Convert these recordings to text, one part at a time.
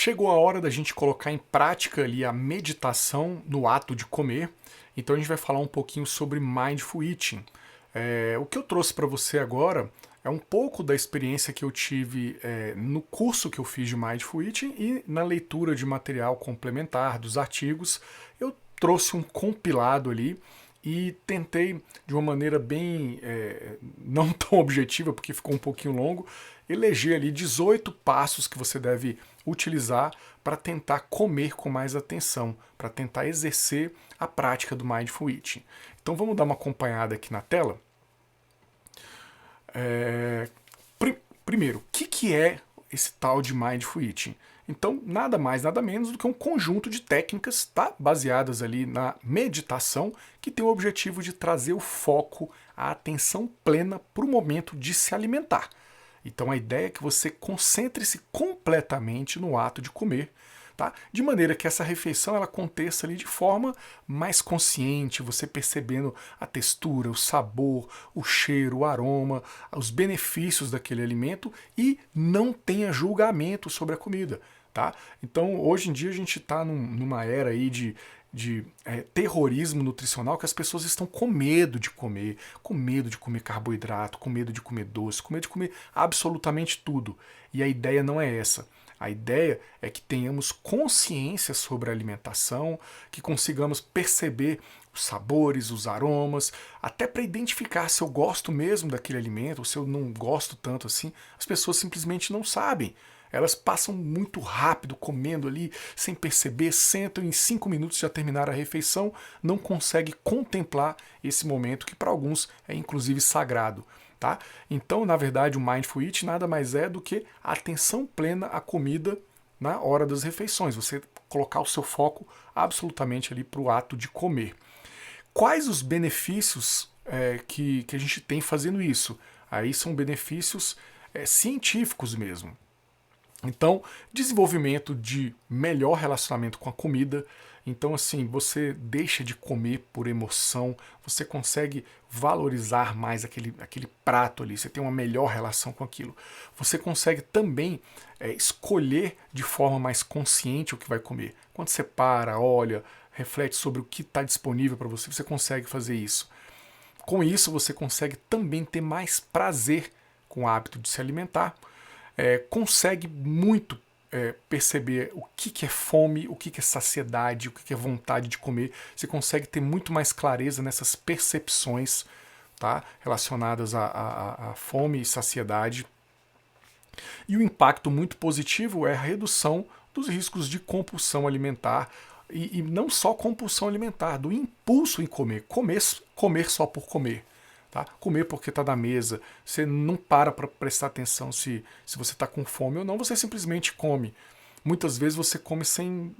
Chegou a hora da gente colocar em prática ali a meditação no ato de comer. Então a gente vai falar um pouquinho sobre Mindful Eating. O que eu trouxe para você agora é um pouco da experiência que eu tive no curso que eu fiz de Mindful Eating e na leitura de material complementar dos artigos. Eu trouxe um compilado ali e tentei, de uma maneira bem não tão objetiva, porque ficou um pouquinho longo, eleger ali 18 passos que você deve utilizar para tentar comer com mais atenção, para tentar exercer a prática do Mindful Eating. Então vamos dar uma acompanhada aqui na tela. Primeiro, o que é esse tal de Mindful Eating? Então, nada mais, nada menos do que um conjunto de técnicas, tá, baseadas ali na meditação, que tem o objetivo de trazer o foco, a atenção plena para o momento de se alimentar. Então, a ideia é que você concentre-se completamente no ato de comer, tá? De maneira que essa refeição ela aconteça ali de forma mais consciente, você percebendo a textura, o sabor, o cheiro, o aroma, os benefícios daquele alimento e não tenha julgamento sobre a comida. Tá? Então, hoje em dia a gente está numa era aí de terrorismo nutricional, que as pessoas estão com medo de comer carboidrato, com medo de comer doce, com medo de comer absolutamente tudo. E a ideia não é essa. A ideia é que tenhamos consciência sobre a alimentação, que consigamos perceber os sabores, os aromas, até para identificar se eu gosto mesmo daquele alimento ou se eu não gosto tanto assim. As pessoas simplesmente não sabem. Elas passam muito rápido comendo ali, sem perceber, sentam em 5 minutos já terminaram a refeição, não conseguem contemplar esse momento que para alguns é inclusive sagrado. Tá? Então, na verdade, o Mindful Eating nada mais é do que a atenção plena à comida na hora das refeições. Você colocar o seu foco absolutamente ali para o ato de comer. Quais os benefícios que a gente tem fazendo isso? Aí são benefícios científicos mesmo. Então, desenvolvimento de melhor relacionamento com a comida. Então, assim, você deixa de comer por emoção, você consegue valorizar mais aquele prato ali, você tem uma melhor relação com aquilo. Você consegue também escolher de forma mais consciente o que vai comer. Quando você para, olha, reflete sobre o que está disponível para você, você consegue fazer isso. Com isso, você consegue também ter mais prazer com o hábito de se alimentar. Consegue muito perceber o que é fome, o que é saciedade, o que é vontade de comer. Você consegue ter muito mais clareza nessas percepções, tá, relacionadas à fome e saciedade. E o impacto muito positivo é a redução dos riscos de compulsão alimentar. E não só compulsão alimentar, do impulso em comer só por comer. Tá? Comer porque está na mesa, você não para prestar atenção se você está com fome ou não, você simplesmente come. Muitas vezes você come sem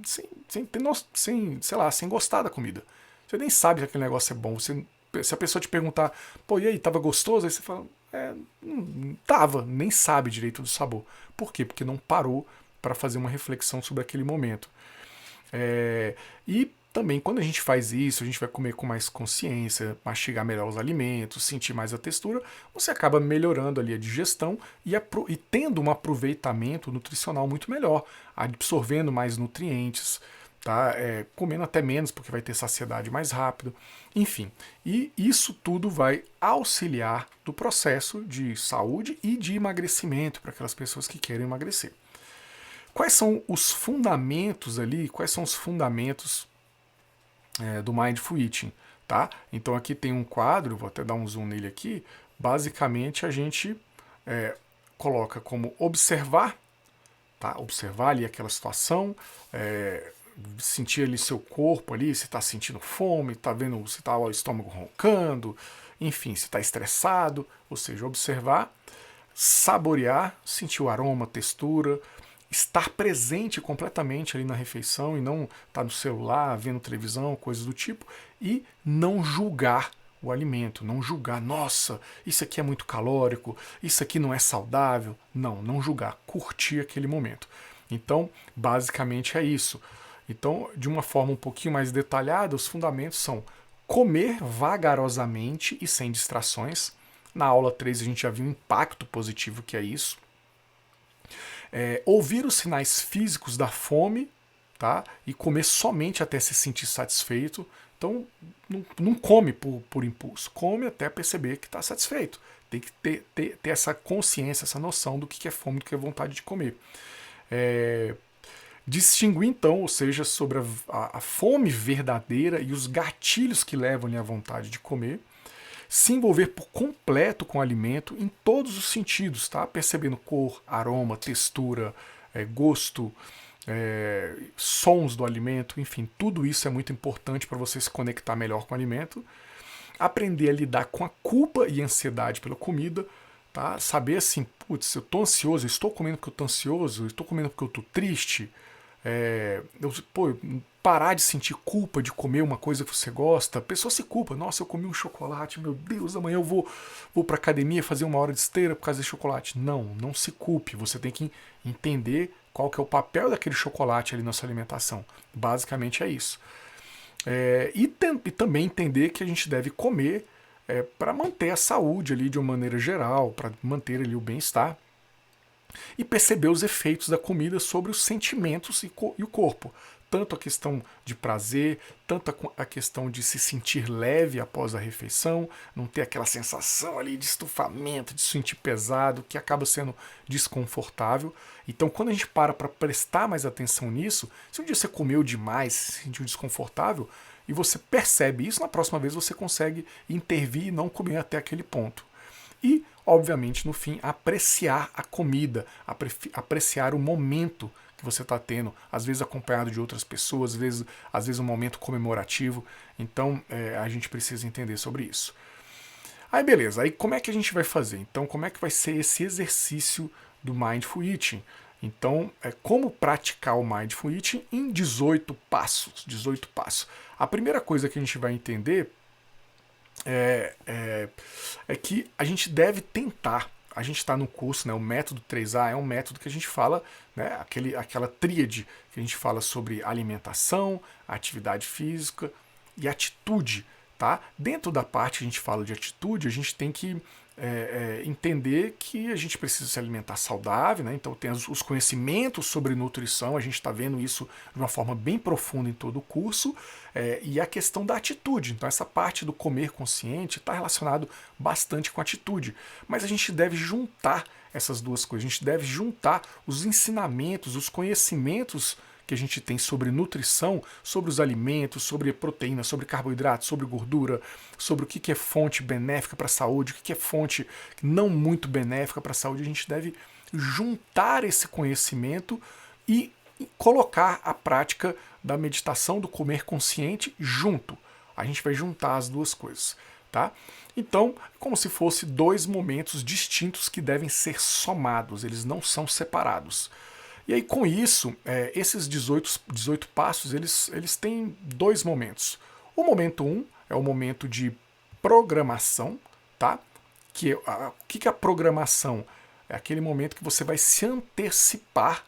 gostar da comida. Você nem sabe que aquele negócio é bom. Se a pessoa te perguntar, pô, e aí, tava gostoso? Aí você fala, não tava, nem sabe direito do sabor. Por quê? Porque não parou para fazer uma reflexão sobre aquele momento. E também, quando a gente faz isso, a gente vai comer com mais consciência, mastigar melhor os alimentos, sentir mais a textura, você acaba melhorando ali a digestão e tendo um aproveitamento nutricional muito melhor, absorvendo mais nutrientes, tá? Comendo até menos, porque vai ter saciedade mais rápido. Enfim, e isso tudo vai auxiliar no processo de saúde e de emagrecimento para aquelas pessoas que querem emagrecer. Quais são os fundamentos ali? Quais são os fundamentos do Mindful Eating, tá? Então aqui tem um quadro, vou até dar um zoom nele aqui. Basicamente a gente coloca como observar, tá? Observar ali aquela situação, sentir ali seu corpo ali, se está sentindo fome, tá vendo se está o estômago roncando, enfim, se está estressado, ou seja, observar, saborear, sentir o aroma, a textura, estar presente completamente ali na refeição e não estar no celular, vendo televisão, coisas do tipo, e não julgar o alimento, não julgar, nossa, isso aqui é muito calórico, isso aqui não é saudável. Não julgar, curtir aquele momento. Então, basicamente é isso. Então, de uma forma um pouquinho mais detalhada, os fundamentos são comer vagarosamente e sem distrações. Na aula 3 a gente já viu o impacto positivo que é isso. Ouvir os sinais físicos da fome, tá? E comer somente até se sentir satisfeito. Então, não come por impulso, come até perceber que está satisfeito. Tem que ter essa consciência, essa noção do que é fome, do que é vontade de comer. Distinguir, então, ou seja, sobre a fome verdadeira e os gatilhos que levam-lhe à vontade de comer. Se envolver por completo com o alimento em todos os sentidos, tá? Percebendo cor, aroma, textura, gosto, sons do alimento, enfim, tudo isso é muito importante para você se conectar melhor com o alimento. Aprender a lidar com a culpa e ansiedade pela comida, tá? Saber assim, putz, eu tô ansioso, eu estou comendo porque eu tô ansioso, eu estou comendo porque eu tô triste. Parar de sentir culpa de comer uma coisa que você gosta. A pessoa se culpa, nossa, eu comi um chocolate, meu Deus, amanhã eu vou pra academia fazer 1 hora de esteira por causa desse chocolate. Não se culpe, você tem que entender qual que é o papel daquele chocolate ali na sua alimentação. Basicamente é isso. E também entender que a gente deve comer para manter a saúde ali de uma maneira geral, para manter ali o bem-estar. E perceber os efeitos da comida sobre os sentimentos e o corpo. Tanto a questão de prazer, tanto a questão de se sentir leve após a refeição, não ter aquela sensação ali de estufamento, de se sentir pesado, que acaba sendo desconfortável. Então, quando a gente para prestar mais atenção nisso, se um dia você comeu demais, se sentiu desconfortável, e você percebe isso, na próxima vez você consegue intervir e não comer até aquele ponto. E, obviamente, no fim, apreciar a comida, apreciar o momento que você está tendo, às vezes acompanhado de outras pessoas, às vezes um momento comemorativo. Então, a gente precisa entender sobre isso. Aí, beleza. Aí, como é que a gente vai fazer? Então, como é que vai ser esse exercício do Mindful Eating? Então, como praticar o Mindful Eating em 18 passos. 18 passos. A primeira coisa que a gente vai entender é que a gente deve tentar. A gente está no curso, né, o método 3A é um método que a gente fala, né, aquela tríade que a gente fala sobre alimentação, atividade física e atitude. Tá? Dentro da parte que a gente fala de atitude, a gente tem que entender que a gente precisa se alimentar saudável, né? Então tem os conhecimentos sobre nutrição, a gente está vendo isso de uma forma bem profunda em todo o curso, e a questão da atitude. Então essa parte do comer consciente está relacionado bastante com a atitude, mas a gente deve juntar essas duas coisas, a gente deve juntar os ensinamentos, os conhecimentos que a gente tem sobre nutrição, sobre os alimentos, sobre proteína, sobre carboidrato, sobre gordura, sobre o que é fonte benéfica para a saúde, o que é fonte não muito benéfica para a saúde. A gente deve juntar esse conhecimento e colocar a prática da meditação, do comer consciente junto. A gente vai juntar as duas coisas. Tá? Então, como se fosse 2 momentos distintos que devem ser somados, eles não são separados. E aí, com isso, esses 18 passos, eles têm 2 momentos. O momento 1 é o momento de programação, tá? O que é a programação? É aquele momento que você vai se antecipar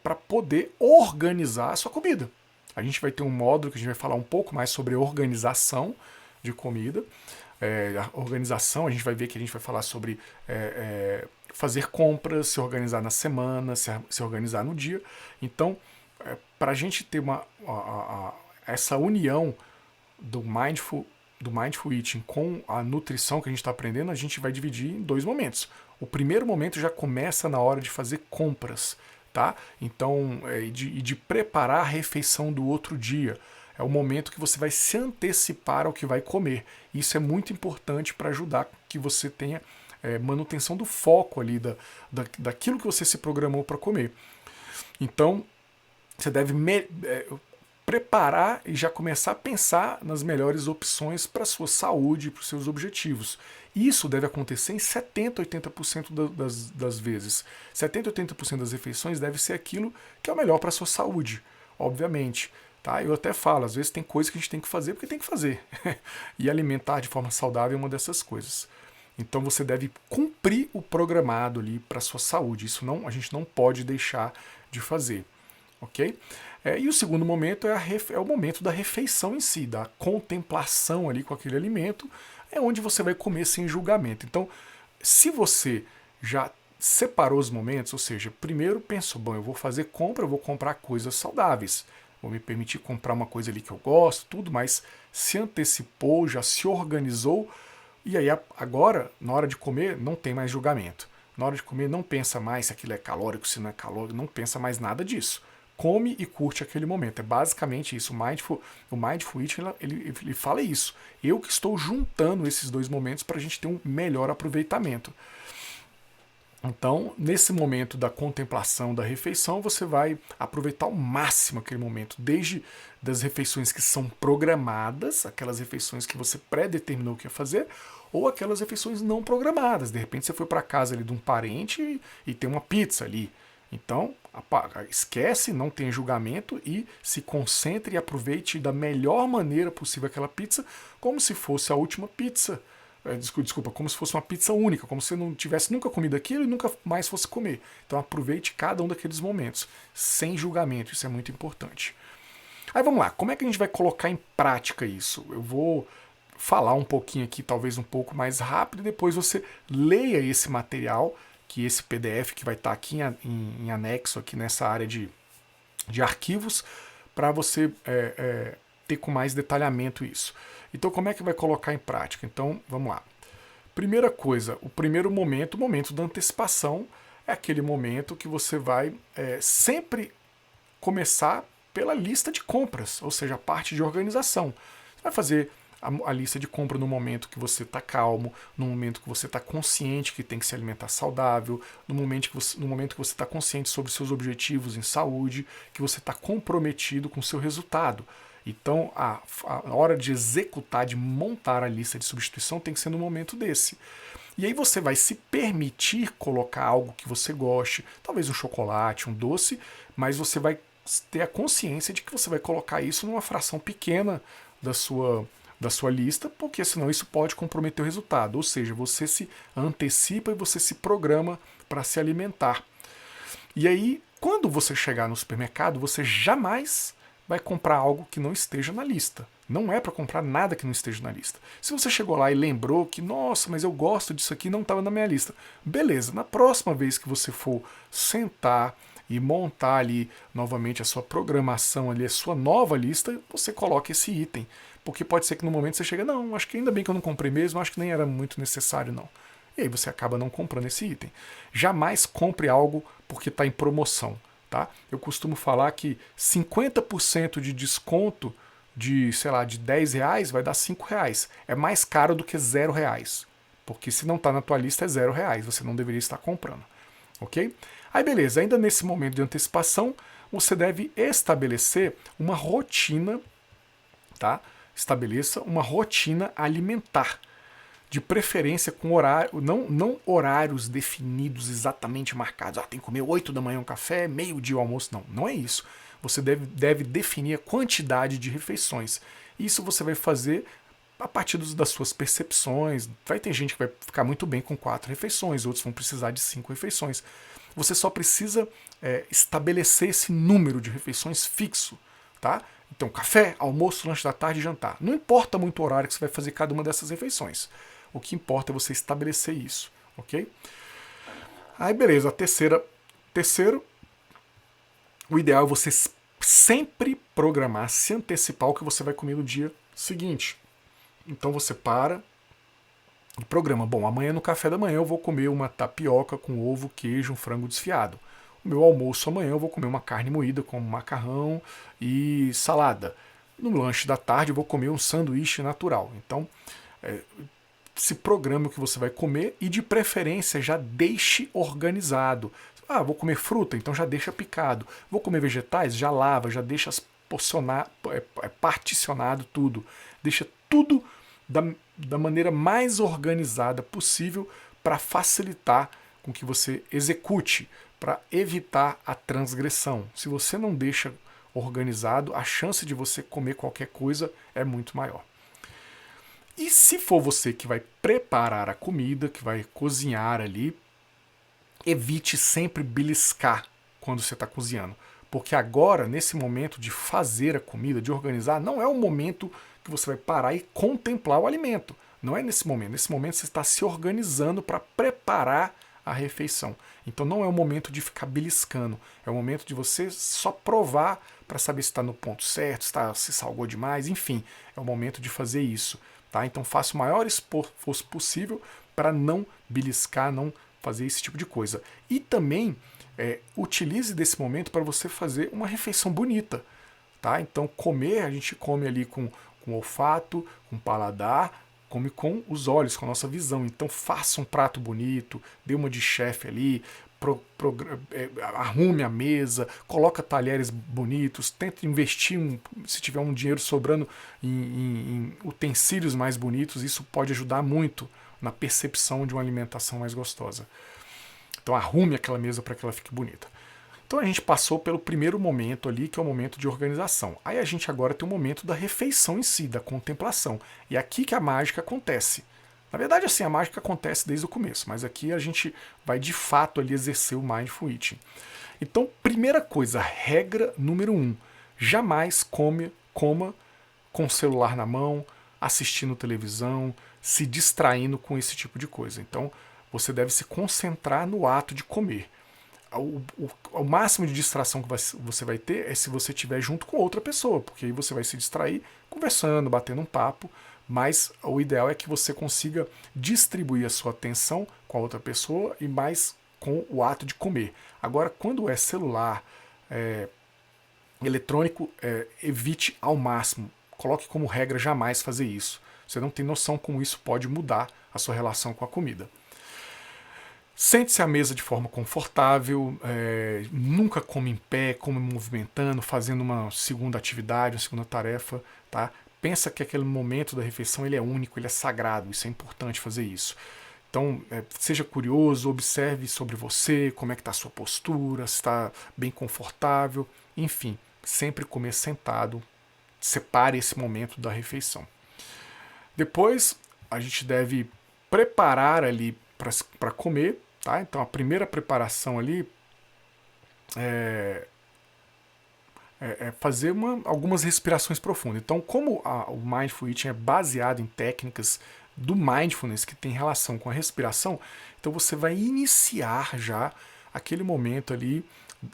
para poder organizar a sua comida. A gente vai ter um módulo que a gente vai falar um pouco mais sobre organização de comida. A organização, a gente vai ver que a gente vai falar sobre fazer compras, se organizar na semana, se organizar no dia. Então, para a gente ter essa união do Mindful Eating com a nutrição que a gente está aprendendo, a gente vai dividir em 2 momentos. O primeiro momento já começa na hora de fazer compras, tá? Então, de preparar a refeição do outro dia. É o momento que você vai se antecipar ao que vai comer. Isso é muito importante para ajudar que você tenha manutenção do foco ali, daquilo que você se programou para comer. Então, você deve preparar e já começar a pensar nas melhores opções para a sua saúde e para os seus objetivos. Isso deve acontecer em 70%, 80% das vezes. 70%, 80% das refeições deve ser aquilo que é o melhor para a sua saúde, obviamente. Tá? Eu até falo, às vezes tem coisas que a gente tem que fazer porque tem que fazer. E alimentar de forma saudável é uma dessas coisas. Então você deve cumprir o programado ali para a sua saúde. Isso a gente não pode deixar de fazer. Ok? E o segundo momento é o momento da refeição em si, da contemplação ali com aquele alimento, é onde você vai comer sem julgamento. Então, se você já separou os momentos, ou seja, primeiro pensou, bom, eu vou fazer compra, eu vou comprar coisas saudáveis, vou me permitir comprar uma coisa ali que eu gosto, tudo, mas se antecipou, já se organizou, e aí agora, na hora de comer, não tem mais julgamento. Na hora de comer, não pensa mais se aquilo é calórico, se não é calórico, não pensa mais nada disso. Come e curte aquele momento. É basicamente isso. O Mindful Eating ele fala isso. Eu que estou juntando esses dois momentos para a gente ter um melhor aproveitamento. Então, nesse momento da contemplação da refeição, você vai aproveitar ao máximo aquele momento, desde das refeições que são programadas, aquelas refeições que você pré-determinou que ia fazer, ou aquelas refeições não programadas. De repente você foi para casa ali de um parente e tem uma pizza ali. Então, esquece, não tem julgamento e se concentre e aproveite da melhor maneira possível aquela pizza, como se fosse a última pizza. Desculpa, como se fosse uma pizza única, como se você não tivesse nunca comido aquilo e nunca mais fosse comer. Então aproveite cada um daqueles momentos, sem julgamento, isso é muito importante. Aí vamos lá, como é que a gente vai colocar em prática isso? Eu vou falar um pouquinho aqui, talvez um pouco mais rápido, e depois você leia esse material, que esse PDF que vai estar aqui em anexo aqui nessa área de arquivos, para você ter com mais detalhamento isso. Então, como é que vai colocar em prática? Então, vamos lá. Primeira coisa, o primeiro momento, o momento da antecipação, é aquele momento que você vai sempre começar pela lista de compras, ou seja, a parte de organização. Você vai fazer a lista de compra no momento que você está calmo, no momento que você está consciente que tem que se alimentar saudável, no momento que você está consciente sobre seus objetivos em saúde, que você está comprometido com o seu resultado. Então, a hora de executar, de montar a lista de substituição tem que ser no momento desse. E aí você vai se permitir colocar algo que você goste, talvez um chocolate, um doce, mas você vai ter a consciência de que você vai colocar isso numa fração pequena da sua lista, porque senão isso pode comprometer o resultado. Ou seja, você se antecipa e você se programa para se alimentar. E aí, quando você chegar no supermercado, você jamais vai comprar algo que não esteja na lista. Não é para comprar nada que não esteja na lista. Se você chegou lá e lembrou que, nossa, mas eu gosto disso aqui, não estava na minha lista. Beleza, na próxima vez que você for sentar e montar ali novamente a sua programação, ali, a sua nova lista, você coloca esse item. Porque pode ser que no momento você chega, não, acho que ainda bem que eu não comprei mesmo, acho que nem era muito necessário não. E aí você acaba não comprando esse item. Jamais compre algo porque está em promoção. Tá? Eu costumo falar que 50% de desconto de, sei lá, de R$10 vai dar R$5. É mais caro do que R$0. Porque se não está na tua lista é R$0. Você não deveria estar comprando. Ok? Aí beleza, ainda nesse momento de antecipação, você deve estabelecer uma rotina, tá? Estabeleça uma rotina alimentar. De preferência com horário, não horários definidos exatamente marcados. Tem que comer 8 da manhã um café, meio-dia o almoço. Não é isso. Você deve definir a quantidade de refeições. Isso você vai fazer a partir das suas percepções. Vai ter gente que vai ficar muito bem com 4 refeições, outros vão precisar de 5 refeições. Você só precisa estabelecer esse número de refeições fixo. Tá? Então, café, almoço, lanche da tarde e jantar. Não importa muito o horário que você vai fazer cada uma dessas refeições. O que importa é você estabelecer isso, ok? Aí beleza, terceiro, o ideal é você sempre programar, se antecipar o que você vai comer no dia seguinte. Então você para e programa. Bom, amanhã no café da manhã eu vou comer uma tapioca com ovo, queijo, um frango desfiado. O meu almoço amanhã eu vou comer uma carne moída com macarrão e salada. No lanche da tarde eu vou comer um sanduíche natural. Então, se programe o que você vai comer e de preferência já deixe organizado. Vou comer fruta, então já deixa picado. Vou comer vegetais, já lava, já deixa particionado tudo. Deixa tudo da maneira mais organizada possível para facilitar com que você execute, para evitar a transgressão. Se você não deixa organizado, a chance de você comer qualquer coisa é muito maior. E se for você que vai preparar a comida, que vai cozinhar ali, evite sempre beliscar quando você está cozinhando. Porque agora, nesse momento de fazer a comida, de organizar, não é o momento que você vai parar e contemplar o alimento. Não é nesse momento. Nesse momento você está se organizando para preparar a refeição. Então não é o momento de ficar beliscando, é o momento de você só provar para saber se está no ponto certo, se salgou demais, enfim, é o momento de fazer isso. Tá? Então faça o maior esforço possível para não beliscar, não fazer esse tipo de coisa. E também utilize desse momento para você fazer uma refeição bonita. Tá? Então comer, a gente come ali com olfato, com paladar, come com os olhos, com a nossa visão. Então faça um prato bonito, dê uma de chefe ali, arrume a mesa, coloca talheres bonitos, tente investir, se tiver um dinheiro sobrando, em utensílios mais bonitos. Isso pode ajudar muito na percepção de uma alimentação mais gostosa. Então arrume aquela mesa para que ela fique bonita. Então a gente passou pelo primeiro momento ali, que é o momento de organização. Aí a gente agora tem o momento da refeição em si, da contemplação. E é aqui que a mágica acontece. Na verdade, assim, a mágica acontece desde o começo, mas aqui a gente vai de fato ali exercer o Mindful Eating. Então, primeira coisa, regra número 1, jamais coma com o celular na mão, assistindo televisão, se distraindo com esse tipo de coisa. Então, você deve se concentrar no ato de comer. O máximo de distração que você vai ter é se você estiver junto com outra pessoa, porque aí você vai se distrair conversando, batendo um papo, mas o ideal é que você consiga distribuir a sua atenção com a outra pessoa e mais com o ato de comer. Agora, quando é celular, eletrônico, evite ao máximo. Coloque como regra jamais fazer isso. Você não tem noção como isso pode mudar a sua relação com a comida. Sente-se à mesa de forma confortável, nunca come em pé, come movimentando, fazendo uma segunda atividade, uma segunda tarefa. Tá? Pensa que aquele momento da refeição ele é único, ele é sagrado, isso é importante fazer isso. Então, seja curioso, observe sobre você, como é que está a sua postura, se está bem confortável, enfim, sempre comer sentado, separe esse momento da refeição. Depois, a gente deve preparar ali para comer, tá? Então a primeira preparação ali é fazer algumas respirações profundas. Então, como o Mindful Eating é baseado em técnicas do Mindfulness que tem relação com a respiração, então você vai iniciar já aquele momento ali,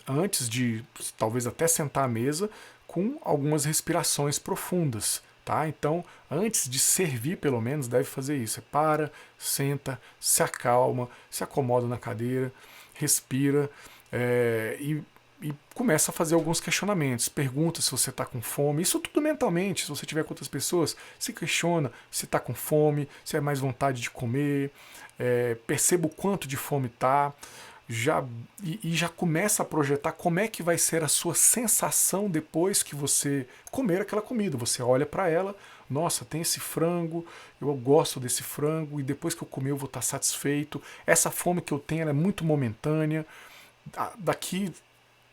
antes de talvez até sentar à mesa, com algumas respirações profundas. Tá? Então, antes de servir, pelo menos, deve fazer isso. Você para, senta, se acalma, se acomoda na cadeira, respira e começa a fazer alguns questionamentos. Pergunta se você está com fome. Isso tudo mentalmente. Se você estiver com outras pessoas, se questiona se está com fome, se é mais vontade de comer. Perceba o quanto de fome está. Já começa a projetar como é que vai ser a sua sensação depois que você comer aquela comida. Você olha para ela, nossa, tem esse frango, eu gosto desse frango, e depois que eu comer eu vou estar satisfeito. Essa fome que eu tenho ela é muito momentânea. Daqui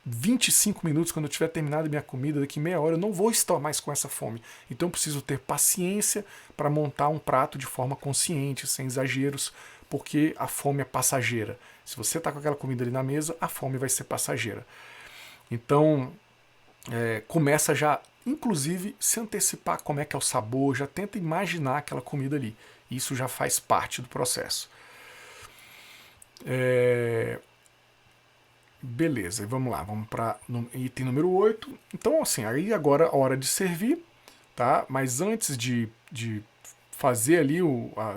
25 minutos, quando eu tiver terminado minha comida, daqui meia hora, eu não vou estar mais com essa fome. Então eu preciso ter paciência para montar um prato de forma consciente, sem exageros, porque a fome é passageira. Se você está com aquela comida ali na mesa, a fome vai ser passageira. Então, começa já, inclusive, se antecipar como é que é o sabor, já tenta imaginar aquela comida ali. Isso já faz parte do processo. Beleza, vamos lá, vamos para item número 8. Então, assim, aí agora a hora de servir, tá? Mas antes de fazer ali,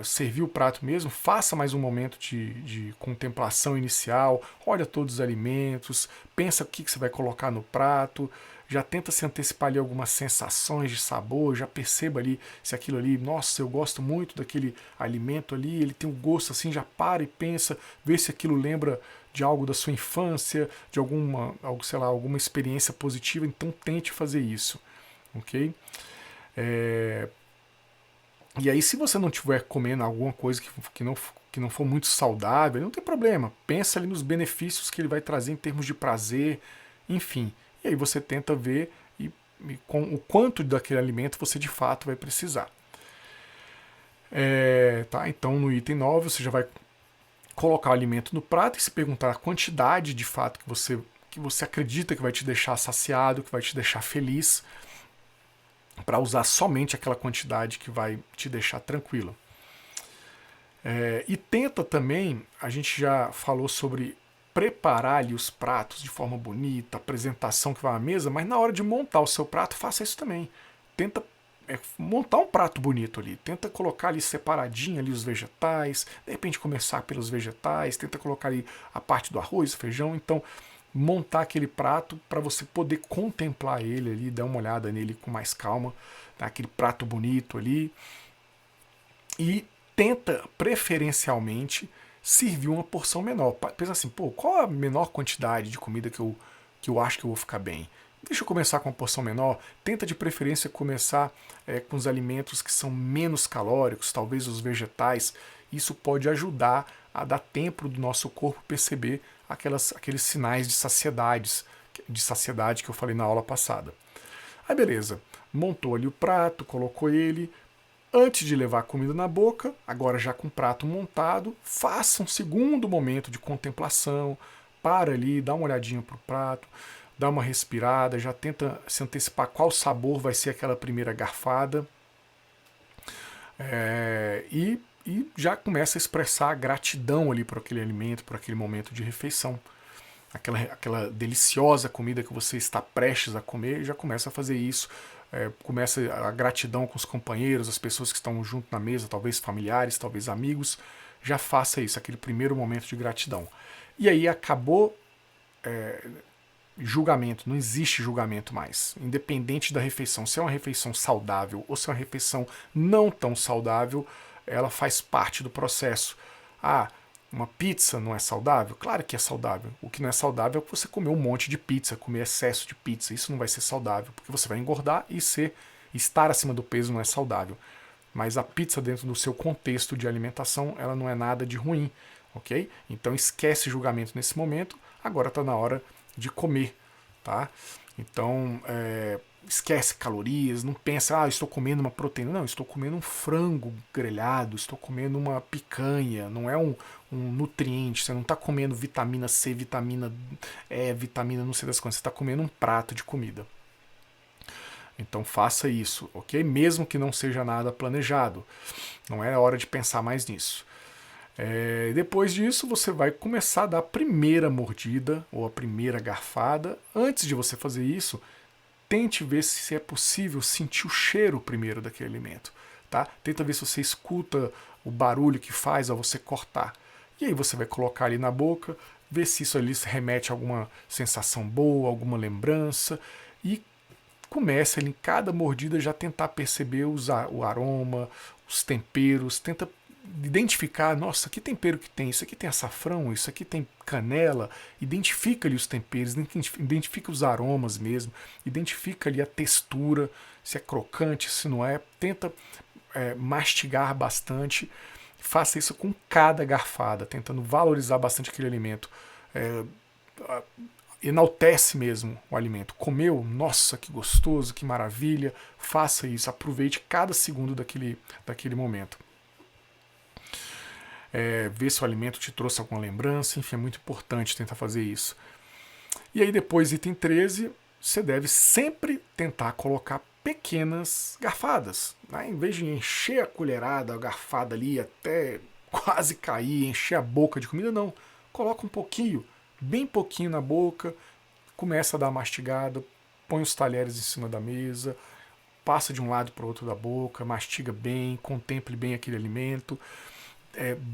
servir o prato mesmo, faça mais um momento de contemplação inicial, olha todos os alimentos, pensa o que você vai colocar no prato, já tenta se antecipar ali algumas sensações de sabor, já perceba ali se aquilo ali, nossa, eu gosto muito daquele alimento ali, ele tem um gosto assim, já para e pensa, vê se aquilo lembra de algo da sua infância, de alguma experiência positiva, então tente fazer isso, ok? E aí, se você não estiver comendo alguma coisa que não for muito saudável, não tem problema. Pensa ali nos benefícios que ele vai trazer em termos de prazer, enfim. E aí você tenta ver com o quanto daquele alimento você de fato vai precisar. Tá? Então, no item 9, você já vai colocar o alimento no prato e se perguntar a quantidade de fato que você acredita que vai te deixar saciado, que vai te deixar feliz, para usar somente aquela quantidade que vai te deixar tranquilo. E tenta também, a gente já falou sobre preparar ali os pratos de forma bonita, apresentação que vai à mesa, mas na hora de montar o seu prato, faça isso também. Tenta montar um prato bonito ali, tenta colocar ali separadinho ali os vegetais, de repente começar pelos vegetais, tenta colocar ali a parte do arroz, feijão, então montar aquele prato para você poder contemplar ele ali, dar uma olhada nele com mais calma, tá? Aquele prato bonito ali, e tenta preferencialmente servir uma porção menor. Pensa assim, pô, qual a menor quantidade de comida que eu acho que eu vou ficar bem? Deixa eu começar com uma porção menor. Tenta de preferência começar com os alimentos que são menos calóricos, talvez os vegetais. Isso pode ajudar a dar tempo do nosso corpo perceber aqueles sinais de saciedade que eu falei na aula passada. Aí beleza, montou ali o prato, colocou ele. Antes de levar a comida na boca, agora já com o prato montado, faça um segundo momento de contemplação, para ali, dá uma olhadinha para o prato, dá uma respirada, já tenta se antecipar qual sabor vai ser aquela primeira garfada, e já começa a expressar gratidão ali por aquele alimento, por aquele momento de refeição. Aquela deliciosa comida que você está prestes a comer, já começa a fazer isso. Começa a gratidão com os companheiros, as pessoas que estão junto na mesa, talvez familiares, talvez amigos. Já faça isso, aquele primeiro momento de gratidão. E aí acabou julgamento, não existe julgamento mais. Independente da refeição, se é uma refeição saudável ou se é uma refeição não tão saudável, ela faz parte do processo. Uma pizza não é saudável? Claro que é saudável. O que não é saudável é que você comer um monte de pizza, comer excesso de pizza. Isso não vai ser saudável, porque você vai engordar e estar acima do peso não é saudável. Mas a pizza dentro do seu contexto de alimentação, ela não é nada de ruim, ok? Então esquece julgamento nesse momento, agora está na hora de comer, tá? Então, esquece calorias, não pensa, estou comendo uma proteína. Não, estou comendo um frango grelhado, estou comendo uma picanha, não é um nutriente, você não está comendo vitamina C, vitamina E, vitamina não sei das quantas, você está comendo um prato de comida. Então faça isso, ok? Mesmo que não seja nada planejado, não é hora de pensar mais nisso. Depois disso, você vai começar a dar a primeira mordida ou a primeira garfada. Antes de você fazer isso, tente ver se é possível sentir o cheiro primeiro daquele alimento. Tá? Tenta ver se você escuta o barulho que faz ao você cortar. E aí você vai colocar ali na boca, ver se isso ali se remete a alguma sensação boa, alguma lembrança. E comece ali em cada mordida já tentar perceber o aroma, os temperos, tenta identificar, nossa, que tempero que tem? Isso aqui tem açafrão, isso aqui tem canela. Identifica ali os temperos, identifica os aromas mesmo, identifica ali a textura, se é crocante, se não é. Tenta mastigar bastante. Faça isso com cada garfada, tentando valorizar bastante aquele alimento. Enaltece mesmo o alimento. Comeu? Nossa, que gostoso, que maravilha. Faça isso, aproveite cada segundo daquele momento. Ver se o alimento te trouxe alguma lembrança, enfim, é muito importante tentar fazer isso. E aí depois, item 13, você deve sempre tentar colocar pequenas garfadas. Né? Em vez de encher a colherada, a garfada ali até quase cair, encher a boca de comida, não. Coloca um pouquinho, bem pouquinho na boca, começa a dar uma mastigada, põe os talheres em cima da mesa, passa de um lado para o outro da boca, mastiga bem, contemple bem aquele alimento.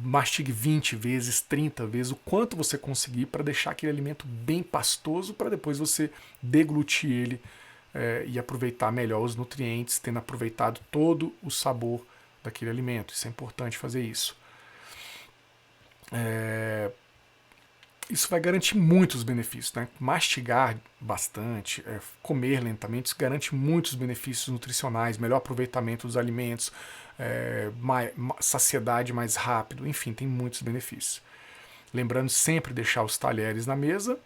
Mastigue 20 vezes, 30 vezes, o quanto você conseguir para deixar aquele alimento bem pastoso para depois você deglutir ele e aproveitar melhor os nutrientes, tendo aproveitado todo o sabor daquele alimento. Isso é importante fazer isso. Isso vai garantir muitos benefícios, né? Mastigar bastante, comer lentamente, isso garante muitos benefícios nutricionais, melhor aproveitamento dos alimentos, saciedade mais rápido, enfim, tem muitos benefícios. Lembrando sempre deixar os talheres na mesa.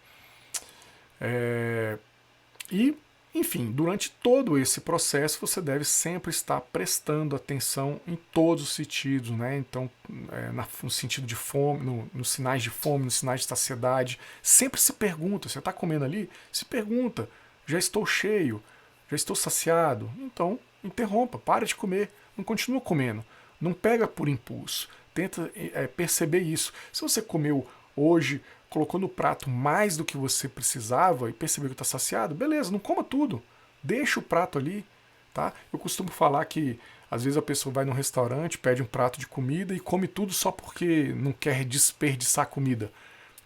E, enfim, durante todo esse processo você deve sempre estar prestando atenção em todos os sentidos, né? Então, no sentido de fome, nos sinais de fome, nos sinais de saciedade. Sempre se pergunta, você está comendo ali? Se pergunta, já estou cheio? Já estou saciado? Então, interrompa, para de comer, não continua comendo. Não pega por impulso. tenta perceber isso. Se você comeu hoje, colocou no prato mais do que você precisava e percebeu que está saciado, beleza, não coma tudo. Deixa o prato ali, tá? Eu costumo falar que às vezes a pessoa vai num restaurante, pede um prato de comida e come tudo só porque não quer desperdiçar comida,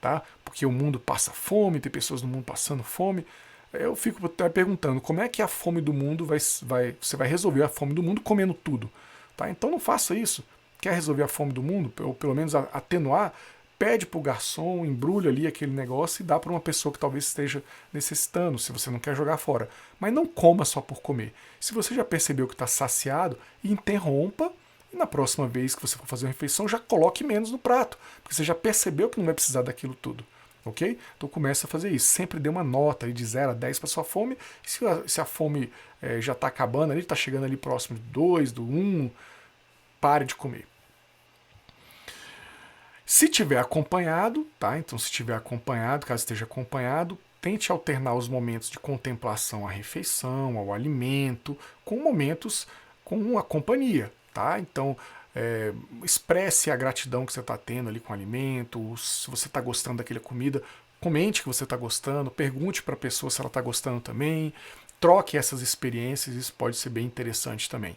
tá? Porque o mundo passa fome, tem pessoas no mundo passando fome. Eu fico até perguntando, como é que a fome do mundo você vai resolver a fome do mundo comendo tudo, tá? Então não faça isso. Quer resolver a fome do mundo, ou pelo menos atenuar, pede para o garçom, embrulha ali aquele negócio e dá para uma pessoa que talvez esteja necessitando, se você não quer jogar fora. Mas não coma só por comer. Se você já percebeu que está saciado, interrompa e na próxima vez que você for fazer uma refeição, já coloque menos no prato, porque você já percebeu que não vai precisar daquilo tudo. Ok? Então começa a fazer isso. Sempre dê uma nota aí de 0 a 10 para sua fome. Se a fome já está acabando ali, está chegando ali próximo de 2, do 1, pare de comer. Se tiver acompanhado, tá? Então se tiver acompanhado, caso esteja acompanhado, tente alternar os momentos de contemplação à refeição, ao alimento, com momentos com a companhia, tá? Então expresse a gratidão que você está tendo ali com o alimento, se você está gostando daquela comida, comente que você está gostando, pergunte para a pessoa se ela está gostando também, troque essas experiências, isso pode ser bem interessante também.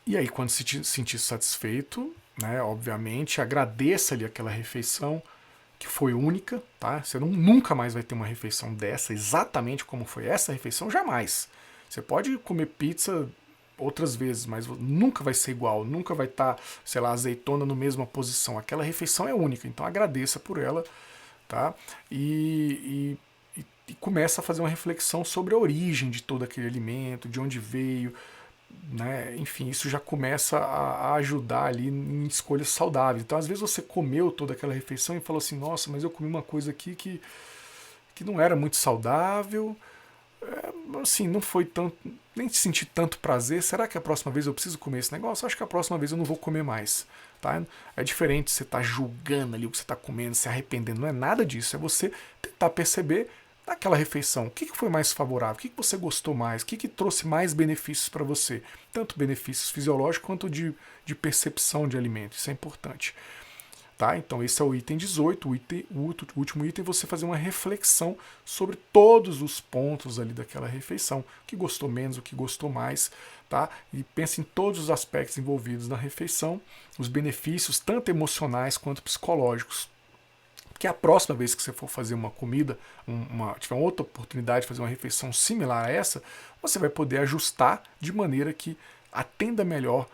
E aí, quando se sentir satisfeito, né, obviamente, agradeça ali aquela refeição que foi única, tá? Você nunca mais vai ter uma refeição dessa, exatamente como foi essa refeição, jamais. Você pode comer pizza outras vezes, mas nunca vai ser igual, nunca vai estar, sei lá, azeitona na mesma posição. Aquela refeição é única, então agradeça por ela, tá? E começa a fazer uma reflexão sobre a origem de todo aquele alimento, de onde veio, né? Enfim, isso já começa a ajudar ali em escolhas saudáveis. Então, às vezes você comeu toda aquela refeição e falou assim, nossa, mas eu comi uma coisa aqui que não era muito saudável, assim, não foi tanto, nem senti tanto prazer. Será que a próxima vez eu preciso comer esse negócio? Acho que a próxima vez eu não vou comer mais, tá? É diferente você estar julgando ali o que você está comendo, se arrependendo, não é nada disso, é você tentar perceber naquela refeição, o que foi mais favorável, o que você gostou mais, o que trouxe mais benefícios para você, tanto benefícios fisiológicos quanto de percepção de alimento, isso é importante. Tá? Então esse é o item 18, o último item é você fazer uma reflexão sobre todos os pontos ali daquela refeição, o que gostou menos, o que gostou mais, tá? E pense em todos os aspectos envolvidos na refeição, os benefícios tanto emocionais quanto psicológicos. Que a próxima vez que você for fazer uma comida, tiver uma outra oportunidade de fazer uma refeição similar a essa, você vai poder ajustar de maneira que atenda melhor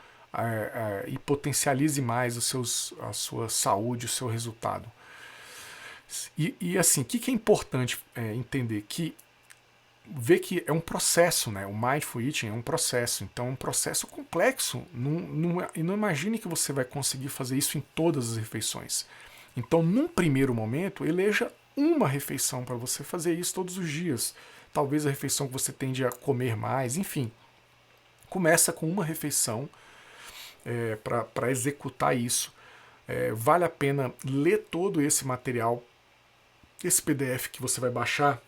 e potencialize mais a sua saúde, o seu resultado. E assim, o que é importante entender? Que ver que é um processo, né? O Mindful Eating é um processo, então é um processo complexo. E não imagine que você vai conseguir fazer isso em todas as refeições. Então, num primeiro momento, eleja uma refeição para você fazer isso todos os dias. Talvez a refeição que você tende a comer mais, enfim. Começa com uma refeição para executar isso. Vale a pena ler todo esse material, esse PDF que você vai baixar,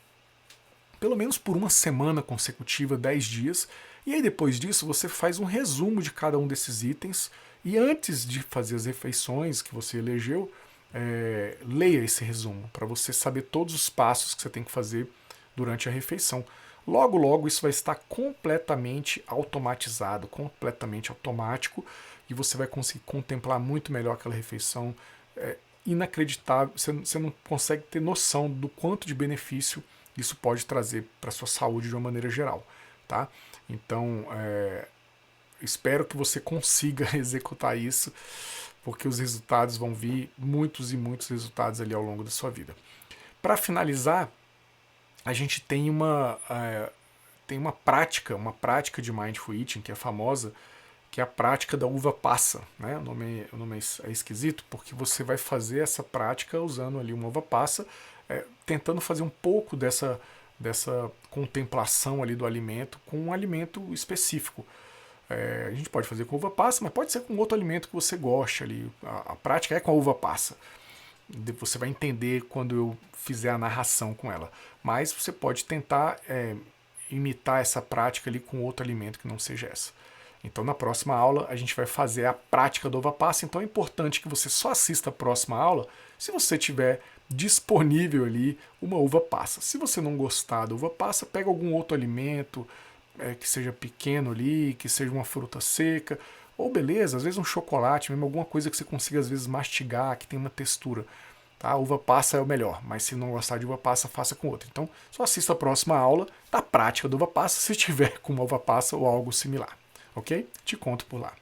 pelo menos por uma semana consecutiva, 10 dias, e aí depois disso você faz um resumo de cada um desses itens, e antes de fazer as refeições que você elegeu, leia esse resumo, para você saber todos os passos que você tem que fazer durante a refeição. Logo, logo isso vai estar completamente automatizado, completamente automático, e você vai conseguir contemplar muito melhor aquela refeição. Inacreditável, você não consegue ter noção do quanto de benefício isso pode trazer para a sua saúde de uma maneira geral, tá? Então, espero que você consiga executar isso, porque os resultados vão vir, muitos e muitos resultados ali ao longo da sua vida. Para finalizar, a gente tem uma prática de Mindful Eating que é famosa, que é a prática da uva passa, né? O nome é esquisito, porque você vai fazer essa prática usando ali uma uva passa, tentando fazer um pouco dessa contemplação ali do alimento com um alimento específico. A gente pode fazer com uva passa, mas pode ser com outro alimento que você goste ali. A prática é com a uva passa. Você vai entender quando eu fizer a narração com ela. Mas você pode tentar imitar essa prática ali com outro alimento que não seja essa. Então na próxima aula a gente vai fazer a prática da uva passa, então é importante que você só assista a próxima aula se você tiver disponível ali uma uva passa. Se você não gostar da uva passa, pega algum outro alimento que seja pequeno ali, que seja uma fruta seca, ou beleza, às vezes um chocolate, mesmo alguma coisa que você consiga às vezes mastigar, que tem uma textura. Tá? A uva passa é o melhor, mas se não gostar de uva passa, faça com outra. Então só assista a próxima aula da prática da uva passa se tiver com uma uva passa ou algo similar. Ok? Te conto por lá.